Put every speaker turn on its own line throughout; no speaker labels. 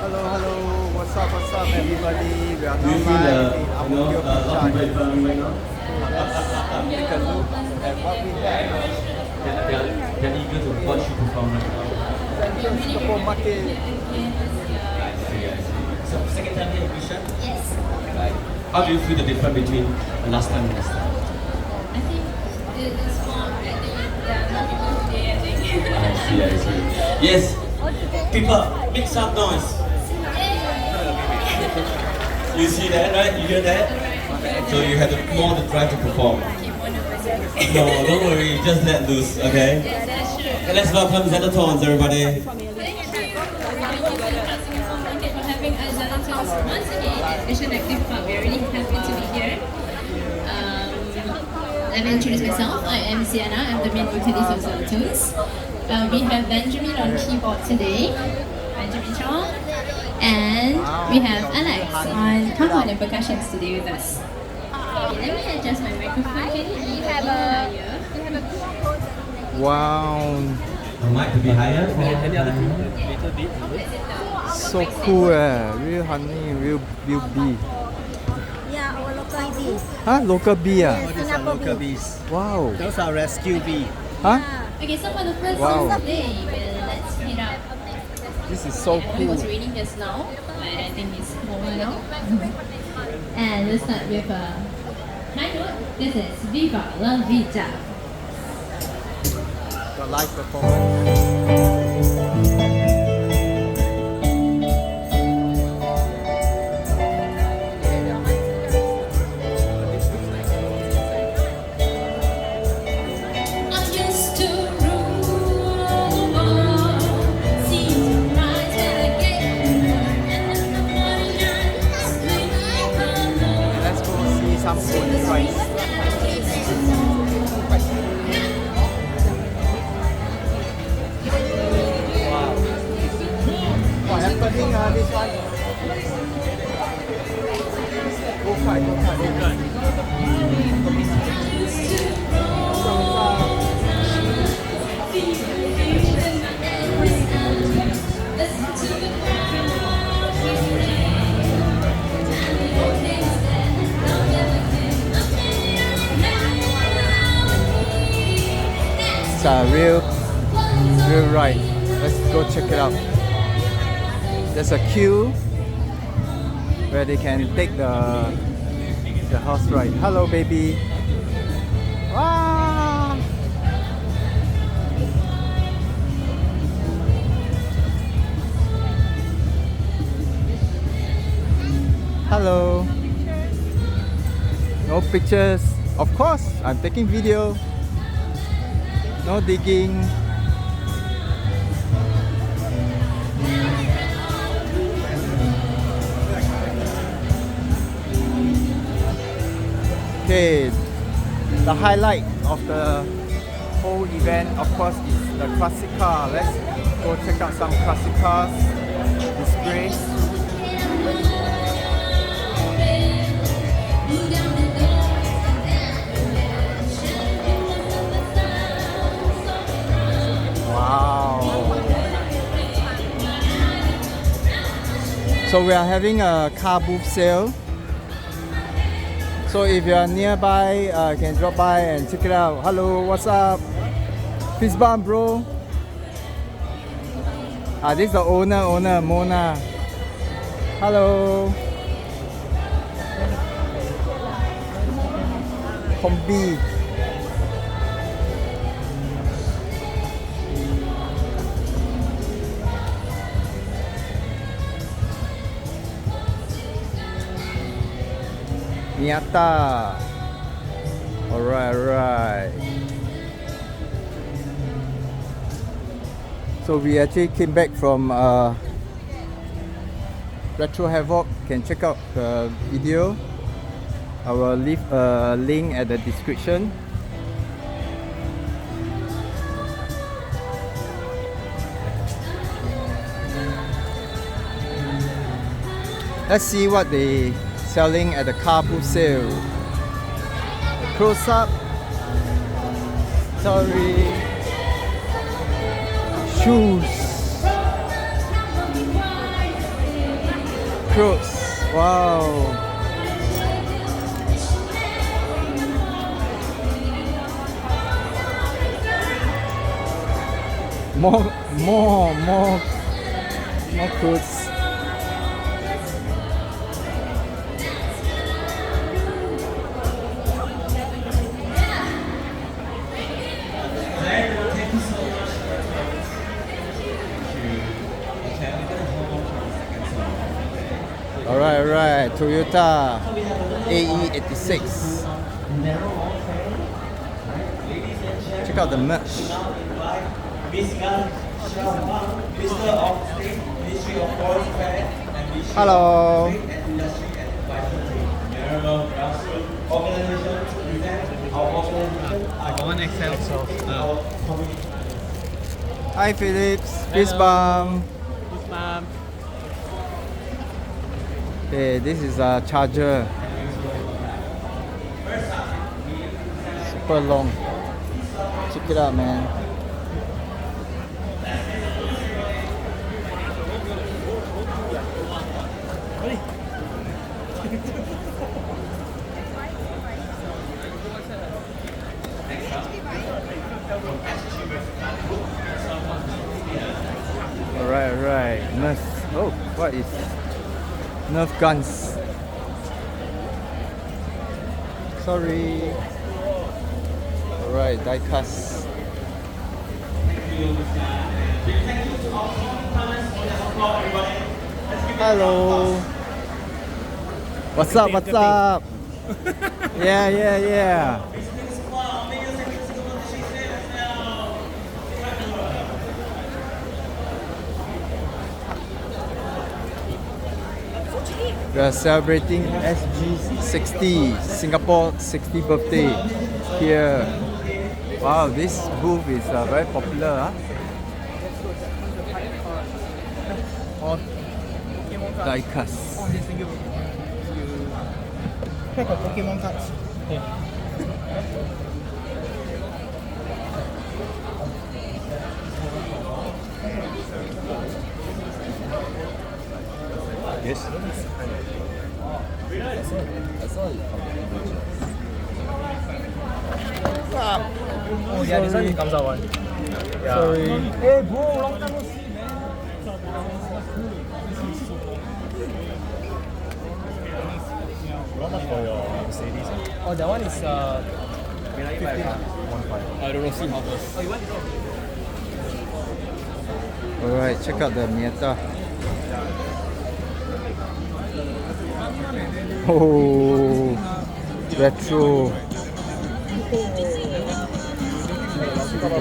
Hello, hello. What's up, everybody? We are
Do
now
you feel
live in
a
Abu
lot of
Dhabi.
people in front of me right now?
Take a look at what we have.
They're eager to watch you perform right now.
Central Singapore market.
I see. So second time here, Risha?
Yes.
Right. How do you feel the difference between last time and this time?
I think it's more, I think there are more people today, I think.
I see. Yes, people, make some noise. You see that, right? You hear that? So you have more the drive to perform. No, don't worry, just let loose, okay?
Yes, that's true.
And let's welcome Zenatones, everybody.
Thank you for having us Zenatones once again at Vision Active Park. We're really happy to be here. Let me introduce myself. I am Sienna. I'm the main vocalist of Zenatones. We have Benjamin on keyboard today. Benjamin Chong. And we have Alex on cajon and percussions today with us. Let me adjust my microphone. Can you have a
Wow,
The mic to be higher.
Any other little bit?
so cool real honey, real bee.
Yeah, our local bee.
Huh? Local bee
Oh, these are local bees.
Wow.
Those are rescue bee.
Huh?
Okay, so for the first
Wow.
song today, let's speed up.
This is so
It
cool.
was raining just now, but I think it's over now. And let's start with a high note. This is Viva La Vida.
The live performance.
I used to rule, see the rise again, and in the morning I sleep alone.
Let's go see some food rice. What happening this one? Go kite. It's a real ride. Let's go check it out. There's a queue where they can take the horse ride. Hello, baby. Ah! Hello. No pictures. Of course, I'm taking video. No digging. Okay, the highlight of the whole event, of course, is the classic car. Let's go check out some classic cars displays. Wow. So we are having a car booth sale. So if you are nearby, you can drop by and check it out. Hello, what's up? Fist bump, bro. This is the owner, Mona. Hello. Combi. Miata. Alright. So we actually came back from RetroHavoc. Can check out the video. I will leave a link at the description. Let's see what they selling at the car booth sale. Close up. Sorry. Shoes. Fruits. Wow. More fruits.
Thank you so much. Okay, we're gonna hold on for a second. So,
Alright. Toyota AE86. Check out the merch.
Mr. of State, Ministry of Foreign Affairs, and Ministry
Hello.
of Trade and Industry and Advisory. Honorable grassroots organizations present our organization. I got one Excel, so
Hi Phillips. Fist bump. Okay, this is a charger. Super long. Check it out, man. Alright. Nerf. Oh, what is Nerf guns? Sorry. Alright, die cast. Hello. What's up? Yeah. We are celebrating SG60 Singapore 60th birthday here. Wow, this booth is very popular. Die-cast.
Pokemon cards. Yes. I saw it. Oh yeah, this one comes out one. Yeah.
Sorry.
Hey bro, long time no see, man. How much for your Mercedes? Oh, that one is 15. I don't know, see how first. Oh, you want to know?
Alright, check out the Miata. Oh, retro.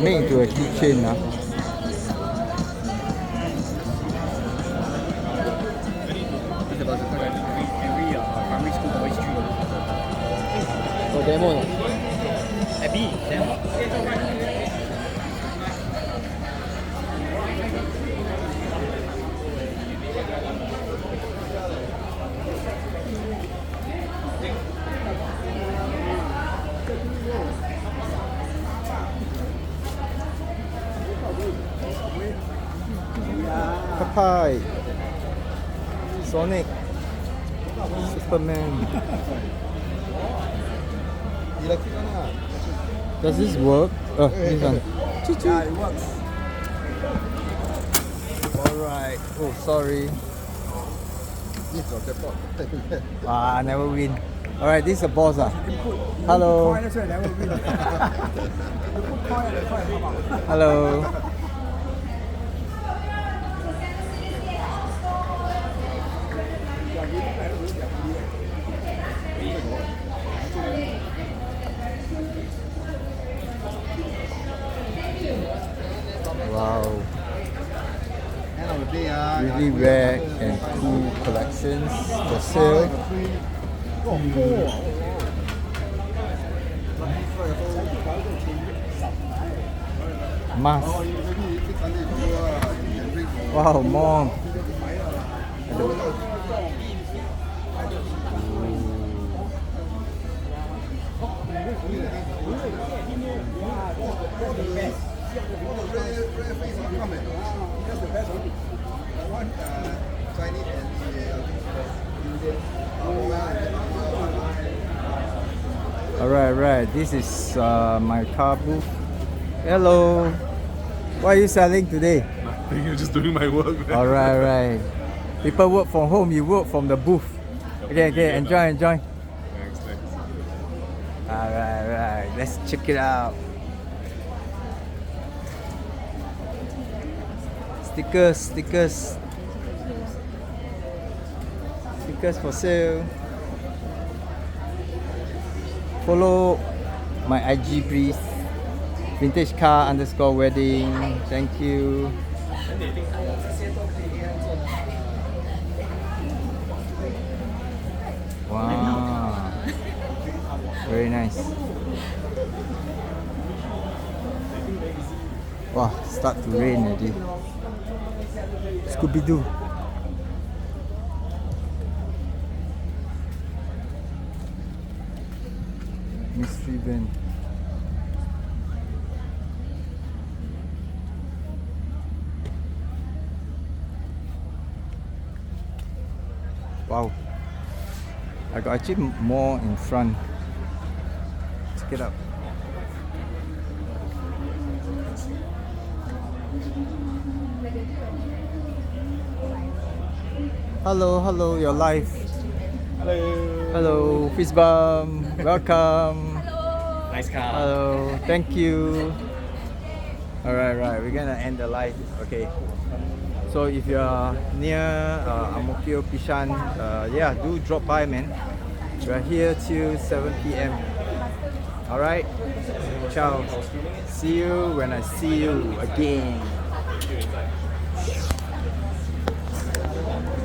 Make into a keychain now.
It's about every primary school boys tree.
Oh, demo.
Abby, demo.
Popeye, Sonic, Superman. Does this work? This one.
Yeah, it works.
Alright. Oh, sorry. I never win. Alright, this is the boss. Hello. Hello. Wow. Really rare and cool collections for sale. Mask. Wow, mom. right. This is my car booth. Hello. What are you selling today?
Nothing, I'm just doing my work.
All right. People work from home, you work from the booth. Okay, enjoy.
Thanks.
All right. Let's check it out. Stickers for sale. Follow my IG please. Vintage car _ wedding. Thank you. Wow. Very nice. Wow, start to rain already. Scooby-Doo. Mystery van. Wow. I got actually more in front. Check it out. Hello, you're live. Hello, fist bump. Welcome.
Nice car.
Hello, thank you. Alright, we're gonna end the live. Okay. So if you are near Ang Mo Kio Bishan, yeah, do drop by, man. We're here till 7 p.m. Alright. Ciao. See you when I see you again.